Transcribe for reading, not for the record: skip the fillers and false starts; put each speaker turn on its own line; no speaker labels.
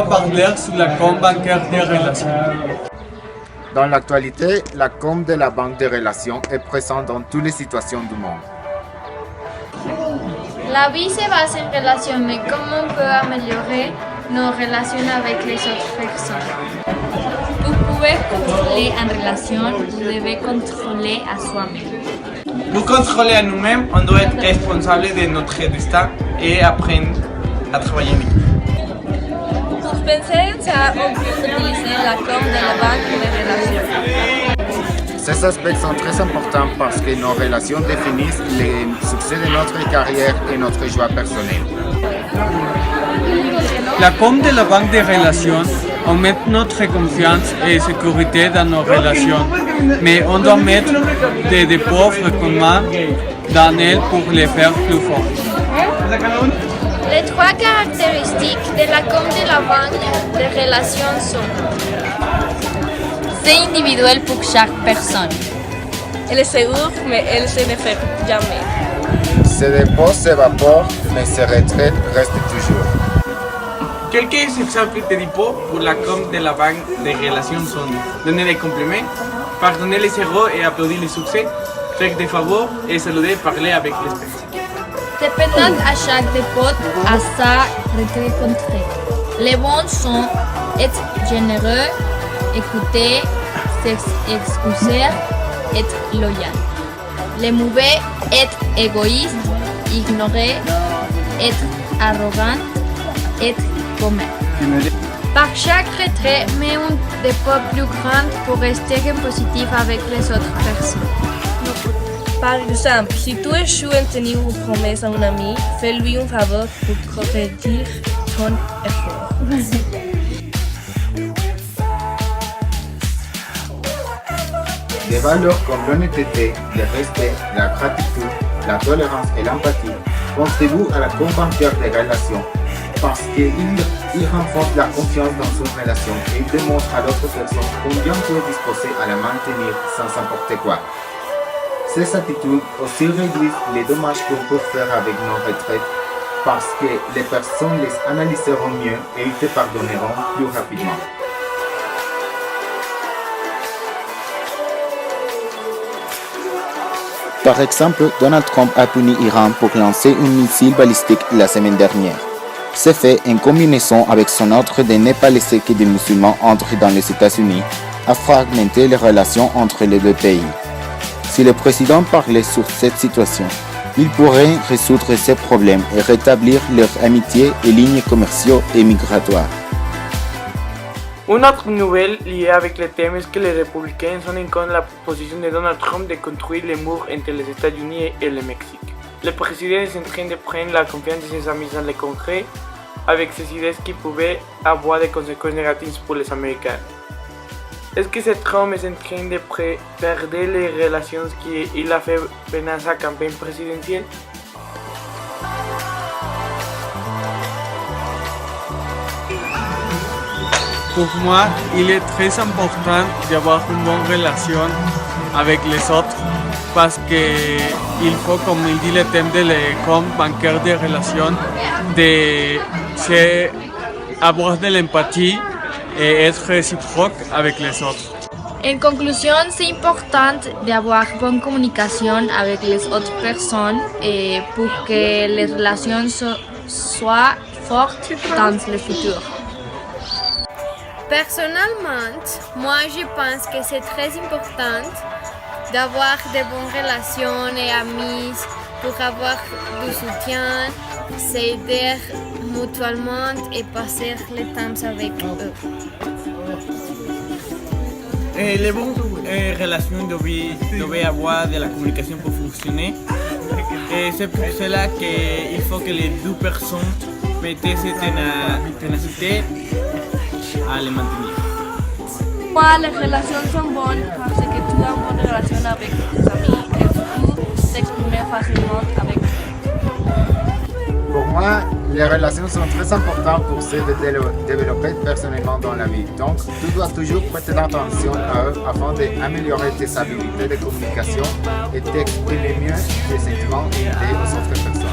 va parler sur la com bancaire des relations.
Dans l'actualité, la com de la banque des relations est présente dans toutes les situations du monde.
La vie se base en relations, mais comment on peut améliorer nos relations avec les autres personnes? Pour pouvoir contrôler une relation, vous devez contrôler à soi-même.
Pour contrôler à nous-mêmes, on doit être responsable de notre destin et apprendre à travailler en équipe.
Pour penser en ça, on peut utiliser la com de la banque des relations.
Ces aspects sont très importants parce que nos relations définissent le succès de notre carrière et notre joie personnelle.
La com de la banque des relations augmente notre confiance et sécurité dans nos relations, mais on doit mettre des dépôts fréquemment dans elles pour les faire plus fortes.
Les trois caractéristiques de la com de la banque des relations sont: c'est individuel pour chaque personne.
Elle est sûre, mais elle se ne fait jamais.
Ces dépôts s'évaporent, mais ces retraites restent toujours.
Quelques exemples de dépôts pour la com de la banque des relations sont donner des compliments, pardonner les erreurs et applaudir les succès, faire des faveurs et saluder, parler avec les personnes.
Dépendant à chaque dépôt à sa retraite contraire. Les bons sont être généreux, écouter, s'excuser, être loyal. Les mauvais, être égoïste, ignorer, être arrogant, être commun. Par chaque retrait, mets un dépôt plus grand pour rester en positif avec les autres personnes.
Par exemple, si tu échoues à tenir une promesse à un ami, fais-lui un faveur pour corriger ton effort.
Des valeurs comme l'honnêteté, le respect, la gratitude, la tolérance et l'empathie contribuent à la com bancaire des relations parce qu'ils renforcent la confiance dans une relation et ils démontrent à l'autre personne combien tu es disposé à la maintenir sans n'importe quoi. Ces attitudes aussi réduisent les dommages qu'on peut faire avec nos retraites parce que les personnes les analyseront mieux et ils te pardonneront plus rapidement. Par exemple, Donald Trump a puni l'Iran pour lancer un missile balistique la semaine dernière. C'est fait en combinaison avec son ordre de ne pas laisser que des musulmans entrent dans les États-Unis, à fragmenter les relations entre les deux pays. Si le président parlait sur cette situation, il pourrait résoudre ces problèmes et rétablir leur amitié et lignes commerciaux et migratoires.
Une autre nouvelle liée avec le thème est que les républicains sont en contre la position de Donald Trump de construire les murs entre les États-Unis et le Mexique. Le président est en train de prendre la confiance de ses amis dans le Congrès avec ces idées qui pouvaient avoir des conséquences négatives pour les Américains. Est-ce que ce Trump est en train de perdre les relations qu'il a fait pendant sa campagne présidentielle? Pour moi, il est très important d'avoir une bonne relation avec les autres parce qu'il faut, comme il dit le thème de la com bancaire des relations, avoir de l'empathie et être réciproque avec les autres.
En conclusion, c'est important d'avoir bonne communication avec les autres personnes et pour que les relations soient fortes dans le futur. Personnellement, moi je pense que c'est très important d'avoir de bonnes relations et amis pour avoir du soutien, s'aider mutuellement et passer le temps avec eux.
Les bonnes relations doivent avoir de la communication pour fonctionner. Et c'est pour cela qu'il faut que les deux personnes mettent cette ténacité à les maintenir.
Moi, les relations sont bonnes parce que tu as une bonne relation avec tes amis et tu peux t'exprimer facilement avec eux.
Pour moi, les relations sont très importantes pour se développer personnellement dans la vie. Donc, tu dois toujours prêter attention à eux afin d'améliorer tes habiletés de communication et t'exprimer mieux tes sentiments et idées aux autres personnes.